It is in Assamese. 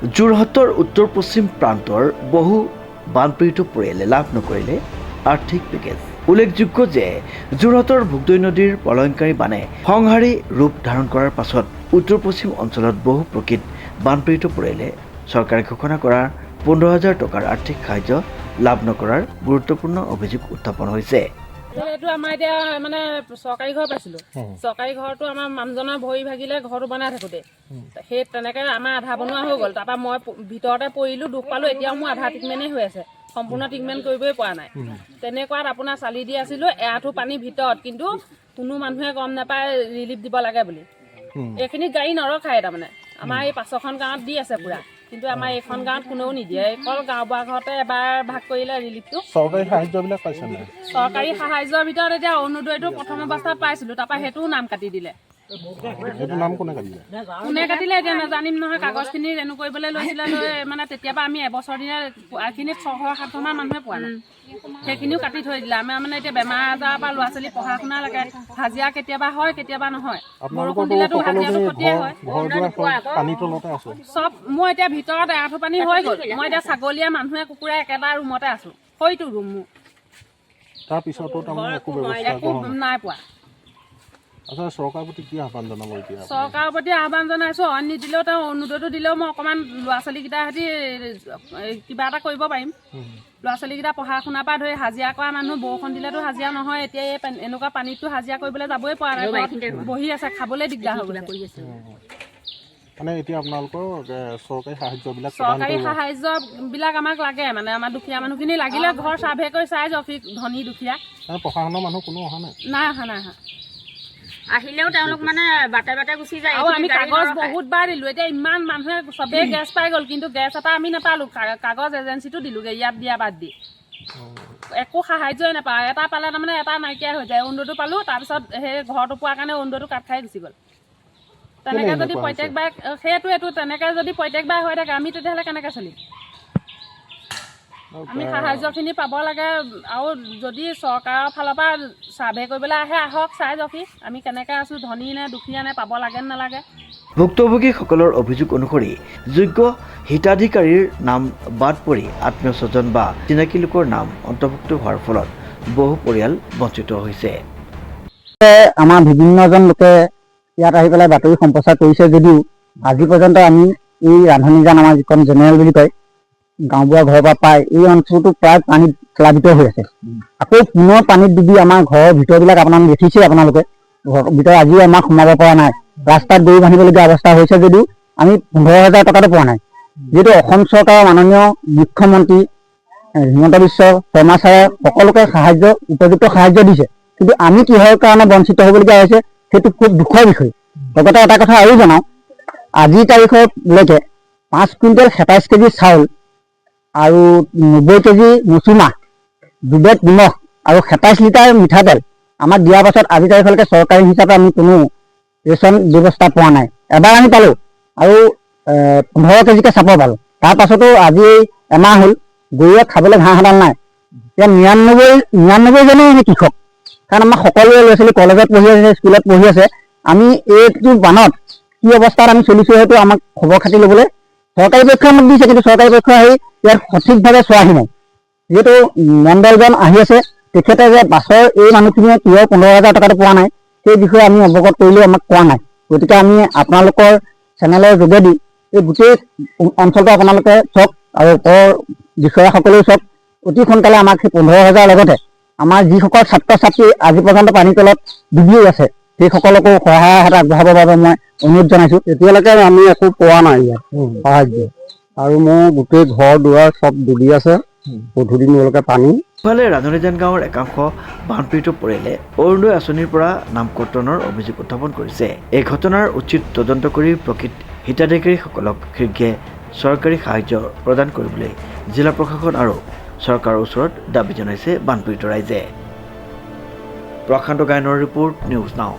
যোৰহাটৰ উত্তৰ পশ্চিম প্ৰান্তৰ বহু বানপীড়িত পৰিয়ালে লাভ নকৰিলে আৰ্থিক পেকেজ। উল্লেখযোগ্য যে যোৰহাটৰ ভোগদৈ নদীৰ প্ৰলয়ংকাৰী বানে সংহাৰী ৰূপ ধাৰণ কৰাৰ পাছত উত্তৰ পশ্চিম অঞ্চলত বহু প্ৰকৃত বানপীড়িত পৰিয়ালে চৰকাৰে ঘোষণা কৰা 15,000 টকাৰ আৰ্থিক সাহায্য লাভ নকৰাৰ গুৰুত্বপূৰ্ণ অভিযোগ উত্থাপন হৈছে। এইটো আমাৰ এতিয়া মানে চৰকাৰী ঘৰ পাইছিলোঁ। চৰকাৰী ঘৰটো আমাৰ মানুহজনৰ ভৰি ভাগিলে ঘৰটো বনাই থাকোঁতে সেই তেনেকৈ আমাৰ আধা বনোৱা হৈ গ'ল। তাৰপৰা মই ভিতৰতে পৰিলোঁ, দুখ পালোঁ। এতিয়াও মোৰ আধা ট্ৰিটমেণ্টেই হৈ আছে, সম্পূৰ্ণ ট্ৰিটমেণ্ট কৰিবই পৰা নাই। তেনেকুৱাত আপোনাৰ চালি দি আছিলোঁ এআঁঠু পানীৰ ভিতৰত, কিন্তু কোনো মানুহে গম নাপায় ৰিলিফ দিব লাগে বুলি। এইখিনি গাড়ী নৰখায়, তাৰমানে আমাৰ এই 5খন গাঁৱত দি আছে পুৰা, কিন্তু আমাৰ এইখন গাঁৱত কোনেও নিদিয়ে। অকল গাঁওবুঢ়া ঘৰতে এবাৰ ভাগ কৰিলে ৰিলিফটো। চৰকাৰী সাহায্যবিলাক পাইছে নাই? চৰকাৰী সাহায্যৰ ভিতৰত এতিয়া অৰুণোদয়টো প্ৰথম অৱস্থাত পাইছিলোঁ, তাৰপৰা সেইটোও নাম কাটি দিলে। সেইটো নাম কোনে কাটিলে? কোনে কাটিলে এতিয়া নাজানিম নহয়। কাগজখিনি ৰেনু কৰিবলৈ লৈছিলে, লৈ মানে তেতিয়াবা আমি এবছৰ দিনৰ এইখিনিত 600-700 মান মানুহে পোৱা নাই, সেইখিনিও কাটি থৈ দিলে। আমাৰ মানে এতিয়া বেমাৰ আজাৰৰ পৰা ল'ৰা ছোৱালী পঢ়া শুনা লাগে, হাজিৰা কেতিয়াবা হয় কেতিয়াবা নহয়। বৰষুণ দিলেতো হাজিৰাটো ক্ষতিয়ে হয়। চব মই এতিয়া ভিতৰত এআঁঠু পানী হৈ গ'ল। মই এতিয়া ছাগলীয়ে মানুহে কুকুৰে একেটা ৰুমতে আছোঁ, হয়তো ৰুম মোৰ তাৰপিছতো তাৰমানে একো নাই পোৱা। আচ্ছা, চৰকাৰৰ প্ৰতি কি আহ্বান জনাব এতিয়া? চৰকাৰৰ প্ৰতি আহ্বান জনাইছোঁ, অইন নিদিলেও তেওঁ অৰুণোদয়টো দিলেও মই অকণমান ল'ৰা ছোৱালীকেইটাৰ সৈতে কিবা এটা কৰিব পাৰিম। ল'ৰা ছোৱালীকেইটা পঢ়া শুনাৰ পৰা ধৰি হাজিৰা কৰা মানুহ, বৰষুণ দিলেতো হাজিৰা নহয়। এতিয়া এই এনেকুৱা পানীতটো হাজিৰা কৰিবলৈ যাবই পৰা নাই, বহি আছে, খাবলৈ দিগদাৰ হৈ গৈছে। মানে এতিয়া আপোনালোকৰ চৰকাৰী সাহায্যবিলাক আমাক লাগে, মানে আমাৰ দুখীয়া মানুহখিনি লাগিলে ঘৰ চাৰ্ভে কৰি চাই যাওক, ধনী দুখীয়া। পঢ়া শুনা মানুহ কোনো অহা নাই? নাই অহা, নাই অহা। আহিলেও তেওঁলোক মানে বাটে বাটে গুচি যায়। আৰু আমি কাগজ বহুত বাৰ দিলোঁ। এতিয়া ইমান মানুহে চবেই গেছ পাই গ'ল, কিন্তু গেছ এটা আমি নাপালোঁ। কাগজ এজেঞ্চিটো দিলোঁগৈ, ইয়াত দিয়া বাদ দি একো সাহায্যই নাপাওঁ। এটা পালে তাৰমানে এটা নাইকিয়া হৈ যায়। অৰুণোদয়টো পালোঁ, তাৰপিছত সেই ঘৰটো পোৱাৰ কাৰণে অৰুণোদয়টো কাট খাই গুচি গ'ল। তেনেকৈ যদি প্ৰত্যেকবাৰ তেনেকৈ যদি প্ৰত্যেকবাৰ হৈ থাকে, আমি তেতিয়াহ'লে কেনেকৈ চলিম? আমি সাহায্যখিনি পাব লাগে। আৰু যদি চৰকাৰৰ ফালৰ পৰা চাৰ্ভে কৰিবলৈ আহে, আহক, চাই যাওকহি আমি কেনেকৈ আছোঁ, ধনী নে দুখীয়া নে, পাব লাগে নে নালাগে। ভুক্তভোগীসকলৰ অভিযোগ অনুসৰি যোগ্য হিতাধিকাৰীৰ নাম বাদ পৰি আত্মীয় স্বজন বা চিনাকি লোকৰ নাম অন্তৰ্ভুক্ত হোৱাৰ ফলত বহু পৰিয়াল বঞ্চিত হৈছে। আমাৰ বিভিন্নজন লোকে ইয়াত আহি পেলাই বাতৰি সম্প্ৰচাৰ কৰিছে যদিও আজি পৰ্যন্ত আমি এই ৰান্ধনীজান, আমাৰ যিখন জেনেৰেল বুলি কয়, গাঁওবুঢ়া ঘৰৰ পৰা পাই এই অঞ্চলটো প্ৰায় পানীত প্লাবিত হৈ আছে। আকৌ পুনৰ পানীত ডুবি আমাৰ ঘৰৰ ভিতৰবিলাক আপোনালোকে দেখিছে, আপোনালোকে ঘৰৰ ভিতৰত আজিও আমাক সোমাব পৰা নাই। ৰাস্তাত গৰু বান্ধিবলগীয়া অৱস্থা হৈছে যদিও আমি 15,000 টকাটো পোৱা নাই। যিহেতু অসম চৰকাৰৰ মাননীয় মুখ্যমন্ত্ৰী হিমন্ত বিশ্ব শৰ্মা ছাৰে সকলোকে উপযুক্ত সাহায্য দিছে, কিন্তু আমি কিহৰ কাৰণে বঞ্চিত হ'বলগীয়া হৈছে সেইটো খুব দুখৰ বিষয়। লগতে এটা কথা আৰু জনাওঁ, আজিৰ তাৰিখলৈকে 5 কুইণ্টেল 27 কেজি চাউল আৰু 90 কেজি মচুমাহ, 2 বেগ নিমখ আৰু 27 লিটাৰ মিঠাতেল আমাক দিয়াৰ পাছত আজি তাৰিখলৈকে চৰকাৰী হিচাপে আমি কোনো ৰেচন ব্যৱস্থা পোৱা নাই। এবাৰ আমি পালোঁ আৰু 15 কেজিকৈ চাপৰ পালোঁ। তাৰ পাছতো আজি এমাহ হ'ল গৰুৱে খাবলৈ ঘাঁহ এডাল নাই। এতিয়া 99জনেই আমি কৃষক, কাৰণ আমাৰ সকলোৱে ল'ৰা ছোৱালী কলেজত পঢ়ি আছে, স্কুলত পঢ়ি আছে। আমি এইটো বানত কি অৱস্থাত আমি চলিছোঁ সেইটো আমাক খবৰ খাতি ল'বলৈ চৰকাৰী পক্ষই আমাক দিছে, কিন্তু চৰকাৰী পক্ষই আহি ইয়াত সঠিকভাৱে চোৱাহি নাই। যিহেতু মণ্ডলজন আহি আছে, তেখেতে যে বাছৰ এই মানুহখিনিয়ে কিয় 15,000 টকাটো পোৱা নাই সেই বিষয়ে আমি অৱগত কৰিলেও আমাক কোৱা নাই। গতিকে আমি আপোনালোকৰ চেনেলৰ যোগেদি এই গোটেই অঞ্চলটো আপোনালোকে চাওক আৰু ওপৰৰ বিষয়াসকলেও চাওক। অতি সোনকালে আমাক সেই 15,000 লগতে আমাৰ যিসকল ছাত্ৰ ছাত্ৰী আজি পৰ্যন্ত পানীৰ তলত ডুবি আছে সেইসকলকো সহায়ৰ হাত আগবঢ়াবৰ বাবে মই অনুৰোধ জনাইছোঁ। এতিয়ালৈকে আমি একো পোৱা নাই ইয়াত সাহায্য, আৰু মোৰ গোটেই ঘৰ দুৱাৰ চব ডুবি আছে, পধূলিমূলকে পানী। ইফালে ৰান্ধনীজান গাঁৱৰ একাংশ বানপীড়িত পৰিয়ালে অৰুণোদয় আঁচনিৰ পৰা নাম কৰ্তনৰ অভিযোগ উত্থাপন কৰিছে। এই ঘটনাৰ উচিত তদন্ত কৰি প্ৰকৃত হিতাধিকাৰীসকলক শীঘ্ৰে চৰকাৰী সাহায্য প্ৰদান কৰিবলৈ জিলা প্ৰশাসন আৰু চৰকাৰৰ ওচৰত দাবী জনাইছে বানপীড়িত ৰাইজে। প্ৰশান্ত গায়নৰ ৰিপৰ্ট, নিউজ নাও।